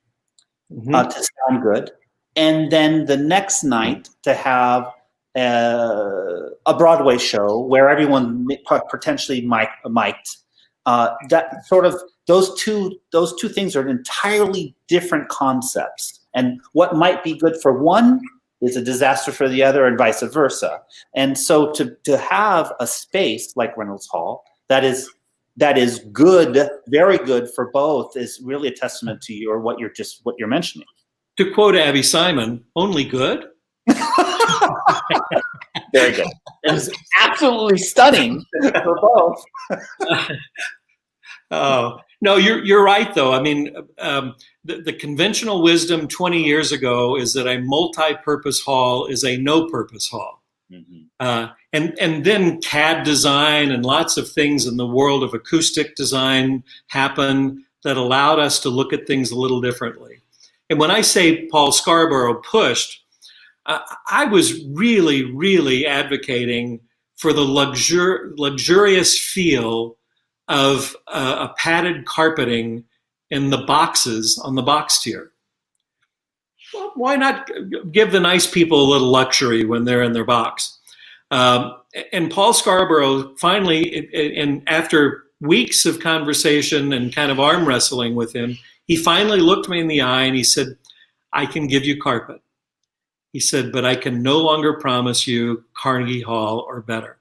to sound good, and then the next night to have a Broadway show where everyone potentially mic'd, that sort of those two things are entirely different concepts, and what might be good for one is a disaster for the other, and vice versa. And so to have a space like Reynolds Hall that is good, very good for both, is really a testament to what you're mentioning. To quote Abby Simon, only good. Very good. It was absolutely stunning for both. Oh no, you're right though. I mean, the conventional wisdom 20 years ago is that a multi-purpose hall is a no-purpose hall. Mm-hmm. And then CAD design and lots of things in the world of acoustic design happened that allowed us to look at things a little differently. And when I say Paul Scarborough pushed, I was really, really advocating for the luxurious feel of a padded carpeting in the boxes on the box tier. Well, why not give the nice people a little luxury when they're in their box? And Paul Scarborough finally, and after weeks of conversation and kind of arm wrestling with him, he finally looked me in the eye and he said, "I can give you carpet." He said, "But I can no longer promise you Carnegie Hall or better."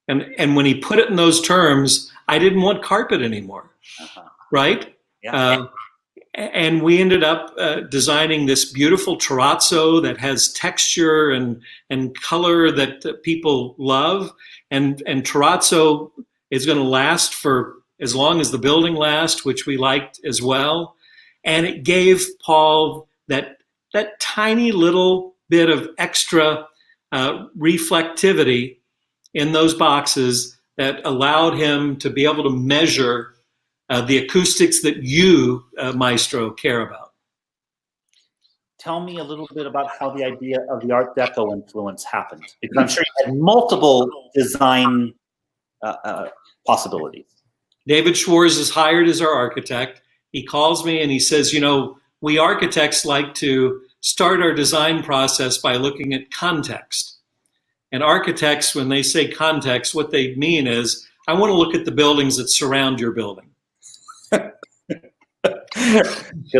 And when he put it in those terms, I didn't want carpet anymore, right? Yeah. And we ended up designing this beautiful terrazzo that has texture and color that people love. And terrazzo is going to last for as long as the building lasts, which we liked as well. And it gave Paul that tiny little bit of extra reflectivity in those boxes that allowed him to be able to measure the acoustics that you, Maestro, care about. Tell me a little bit about how the idea of the Art Deco influence happened, because I'm sure you had multiple design possibilities. David Schwartz is hired as our architect. He calls me and he says, we architects like to start our design process by looking at context. And architects, when they say context, what they mean is, I want to look at the buildings that surround your building. Good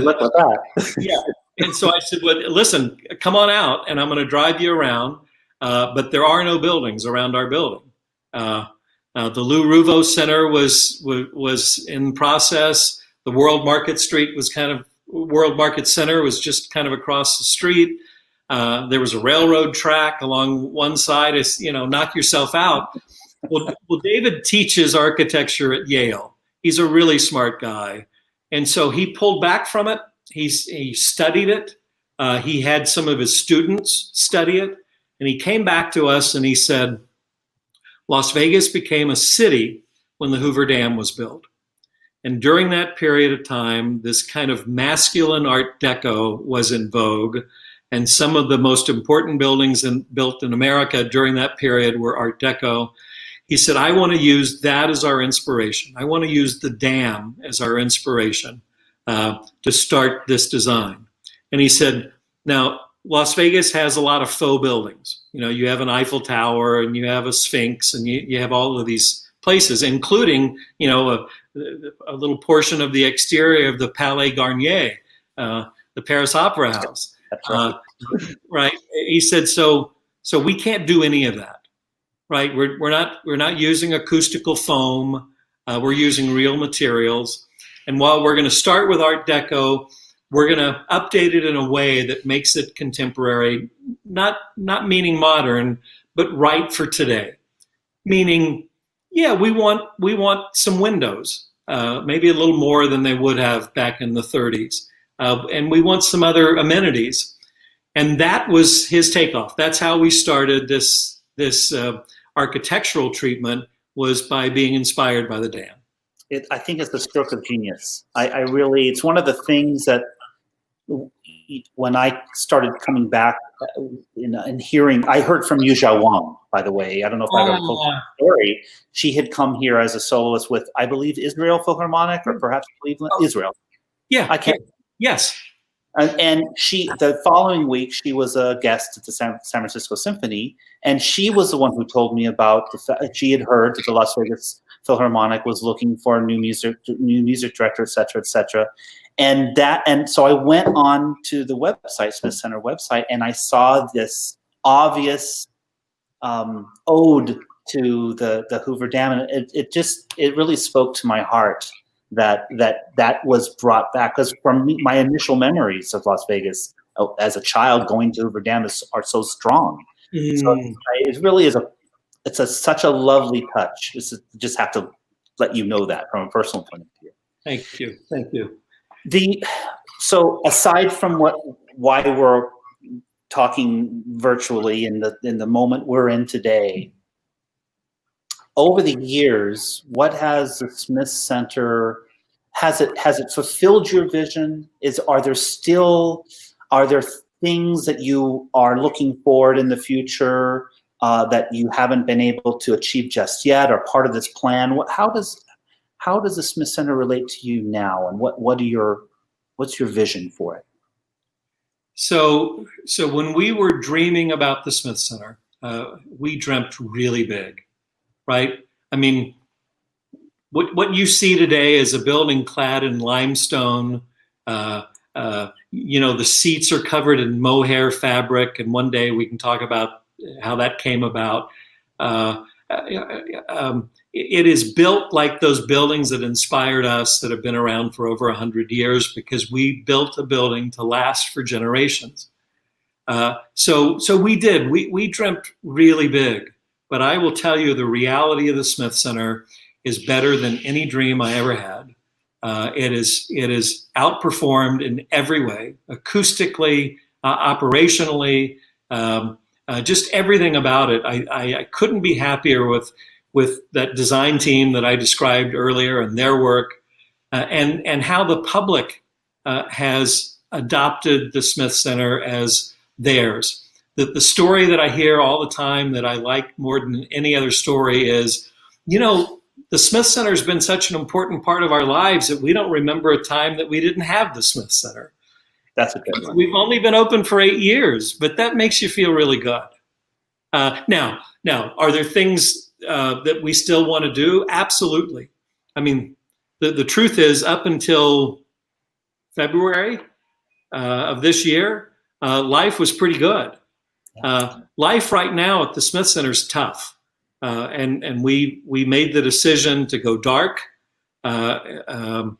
luck with that. Yeah. And so I said, well, listen, come on out and I'm going to drive you around. But there are no buildings around our building. The Lou Ruvo Center was in process. The World Market Center was just kind of across the street. There was a railroad track along one side. It's, knock yourself out. Well, David teaches architecture at Yale. He's a really smart guy. And so he pulled back from it. He studied it. He had some of his students study it. And he came back to us and he said, Las Vegas became a city when the Hoover Dam was built. And during that period of time, this kind of masculine Art Deco was in vogue. And some of the most important buildings built in America during that period were Art Deco. He said, I want to use that as our inspiration. I want to use the dam as our inspiration to start this design. And he said, now, Las Vegas has a lot of faux buildings. You have an Eiffel Tower and you have a Sphinx and you have all of these places, including, a little portion of the exterior of the Palais Garnier, the Paris Opera House. Right. He said, so we can't do any of that. Right. We're not using acoustical foam. We're using real materials. And while we're going to start with Art Deco, we're going to update it in a way that makes it contemporary, not meaning modern, but right for today. Meaning, yeah, we want some windows, maybe a little more than they would have back in the 30s. And we want some other amenities. And that was his takeoff. That's how we started this architectural treatment, was by being inspired by the dam. I think it's the stroke of genius. I really, it's one of the things that when I started coming back and hearing, I heard from Yuzha Wang, by the way. I don't know if I've ever told the story. She had come here as a soloist with, I believe, Israel Philharmonic, or perhaps Cleveland, Israel. Yeah. I can't. Yes. And the following week, she was a guest at the San Francisco Symphony, and she was the one who told me about the fact that she had heard that the Las Vegas Philharmonic was looking for a new music director, et cetera, et cetera. And so I went on to the website, Smith Center website, and I saw this obvious ode to the Hoover Dam, and it really spoke to my heart that was brought back, because from my initial memories of Las Vegas as a child going to Hoover Dam are so strong. So it really is such a lovely touch. Just have to let you know that from a personal point of view. Thank you. So aside from why we're talking virtually in the moment we're in today, over the years, what has the Smith Center, has it fulfilled your vision? Are there things that you are looking forward in the future that you haven't been able to achieve just yet, or part of this plan? How does the Smith Center relate to you now, and what's your vision for it? So when we were dreaming about the Smith Center, we dreamt really big, right? I mean, what you see today is a building clad in limestone. The seats are covered in mohair fabric, and one day we can talk about how that came about. It is built like those buildings that inspired us, that have been around for over 100 years, because we built a building to last for generations. So we did. We dreamt really big. But I will tell you, the reality of the Smith Center is better than any dream I ever had. It is outperformed in every way, acoustically, operationally, just everything about it. I couldn't be happier with that design team that I described earlier and their work, and how the public has adopted the Smith Center as theirs. The story that I hear all the time that I like more than any other story is, the Smith Center has been such an important part of our lives that we don't remember a time that we didn't have the Smith Center. That's a good one. We've only been open for 8 years, but that makes you feel really good. Now, are there things that we still want to do? Absolutely. I mean, the truth is, up until February of this year, life was pretty good. Life right now at the Smith Center is tough. And we made the decision to go dark a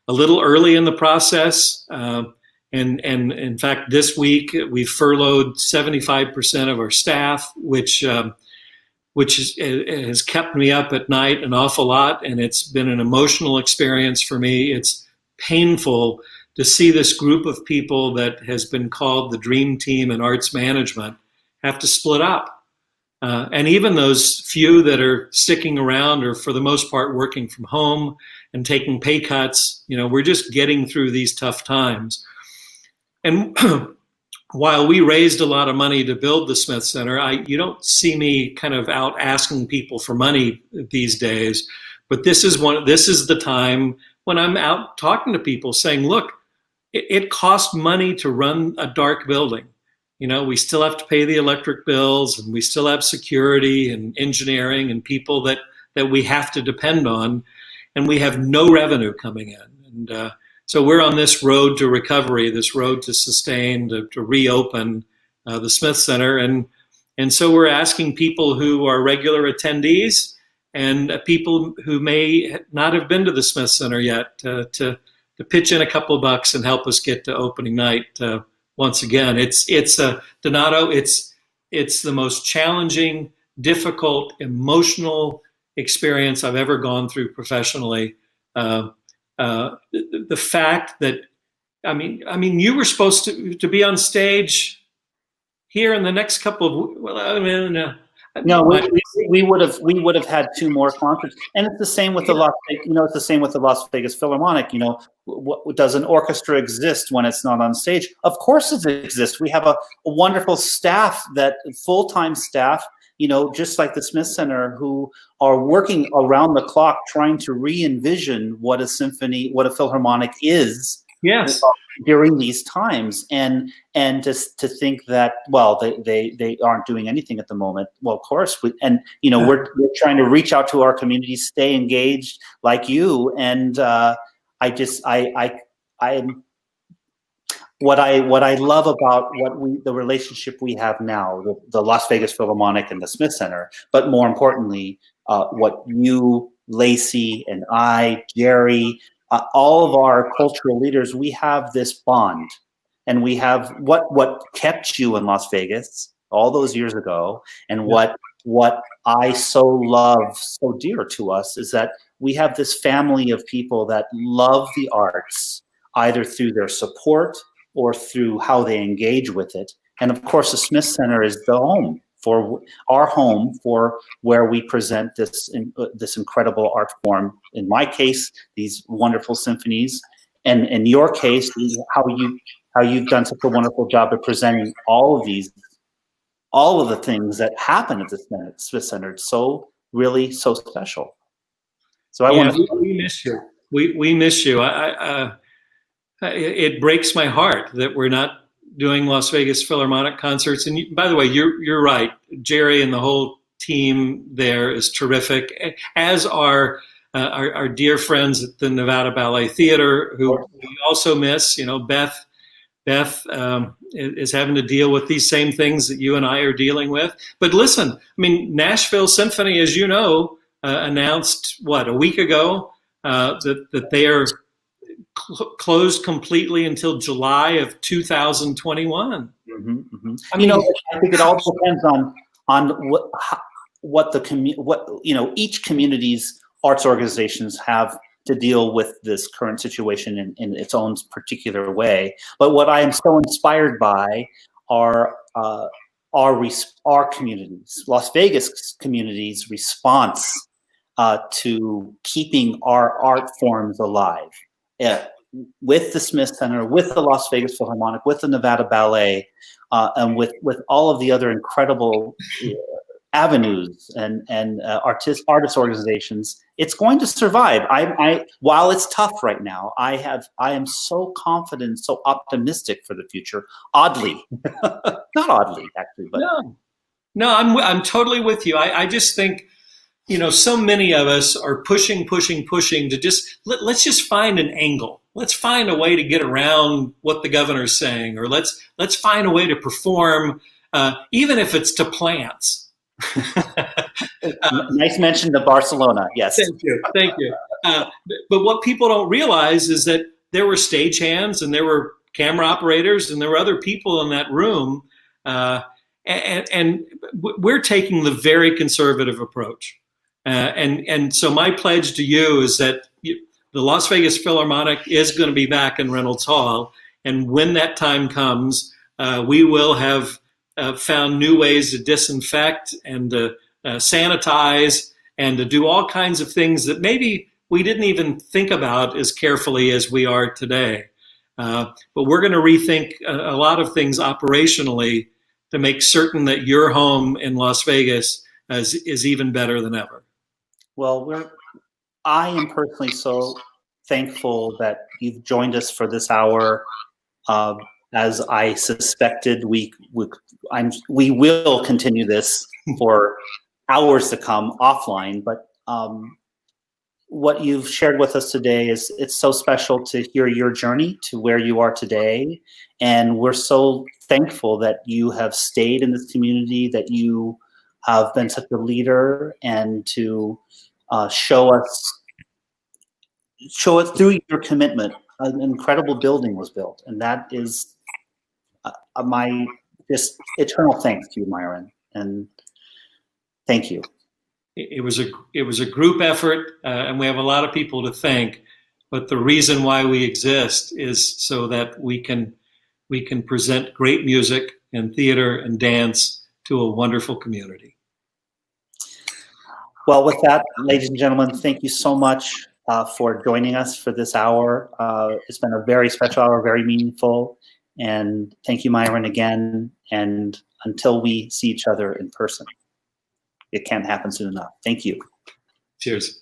little early in the process. And in fact, this week we furloughed 75% of our staff, which has kept me up at night an awful lot. And it's been an emotional experience for me. It's painful to see this group of people that has been called the dream team in arts management have to split up. And even those few that are sticking around are, for the most part, working from home and taking pay cuts. We're just getting through these tough times. And while we raised a lot of money to build the Smith Center, you don't see me kind of out asking people for money these days. But this is the time when I'm out talking to people saying, look, it costs money to run a dark building. We still have to pay the electric bills, and we still have security and engineering and people that we have to depend on, and we have no revenue coming in. And so we're on this road to recovery, this road to sustain, to reopen the Smith Center. And so we're asking people who are regular attendees and people who may not have been to the Smith Center yet to pitch in a couple of bucks and help us get to opening night. Once again, Donato, it's the most challenging, difficult, emotional experience I've ever gone through professionally. The fact that, I mean, you were supposed to be on stage here in the next couple of, no, we would have had 2 more concerts, and it's the same with the Las Vegas Philharmonic. Does an orchestra exist when it's not on stage? Of course it exists. We have a wonderful staff, full-time staff, just like the Smith Center, who are working around the clock trying to re-envision what a philharmonic is Yes. during these times, and just to think that, well, they aren't doing anything at the moment. Well, of course, we're trying to reach out to our community, stay engaged like you, and what I love about the relationship we have now, the Las Vegas Philharmonic and the Smith Center, but more importantly, what you, Lacey, and I, Jerry, all of our cultural leaders, we have this bond, and we have what kept you in Las Vegas all those years ago, and what I so love, so dear to us, is that we have this family of people that love the arts, either through their support or through how they engage with it. And of course, the Smith Center is the home for where we present this incredible art form. In my case, these wonderful symphonies, and in your case, how you've done such a wonderful job of presenting all of the things that happen at the Smith Center. It's so special. So we miss you. We miss you. It breaks my heart that we're not doing Las Vegas Philharmonic concerts. And by the way, you're right. Jerry and the whole team there is terrific, as are our dear friends at the Nevada Ballet Theater, who we also miss. Beth is having to deal with these same things that you and I are dealing with. But listen, Nashville Symphony, as you know, announced a week ago that they are closed completely until July of 2021. Mm-hmm, mm-hmm. I think it all depends on each community's arts organizations have to deal with this current situation in its own particular way. But what I am so inspired by are our communities, Las Vegas community's response to keeping our art forms alive. With the Smith Center, with the Las Vegas Philharmonic, with the Nevada Ballet, and with all of the other incredible avenues and artist organizations, it's going to survive. While it's tough right now, I am so confident, so optimistic for the future. Oddly, not oddly actually, but no, I'm totally with you. I just think, so many of us are pushing to let's just find an angle. Let's find a way to get around what the governor's saying, or let's find a way to perform, even if it's to plants. Nice mention to Barcelona. Yes. Thank you. But what people don't realize is that there were stagehands and there were camera operators and there were other people in that room. And we're taking the very conservative approach. And so my pledge to you is that the Las Vegas Philharmonic is going to be back in Reynolds Hall. And when that time comes, we will have found new ways to disinfect and to sanitize and to do all kinds of things that maybe we didn't even think about as carefully as we are today. But we're going to rethink a lot of things operationally to make certain that your home in Las Vegas is even better than ever. Well, I am personally so thankful that you've joined us for this hour. As I suspected, we will continue this for hours to come offline. But what you've shared with us today it's so special to hear your journey to where you are today, and we're so thankful that you have stayed in this community, that you have been such a leader, and to show us through your commitment. An incredible building was built, and that is my just eternal thanks to you, Myron, and thank you. It was a group effort, and we have a lot of people to thank. But the reason why we exist is so that we can present great music and theater and dance to a wonderful community. Well, with that, ladies and gentlemen, thank you so much for joining us for this hour. It's been a very special hour, very meaningful. And thank you, Myron, again. And until we see each other in person, it can't happen soon enough. Thank you. Cheers.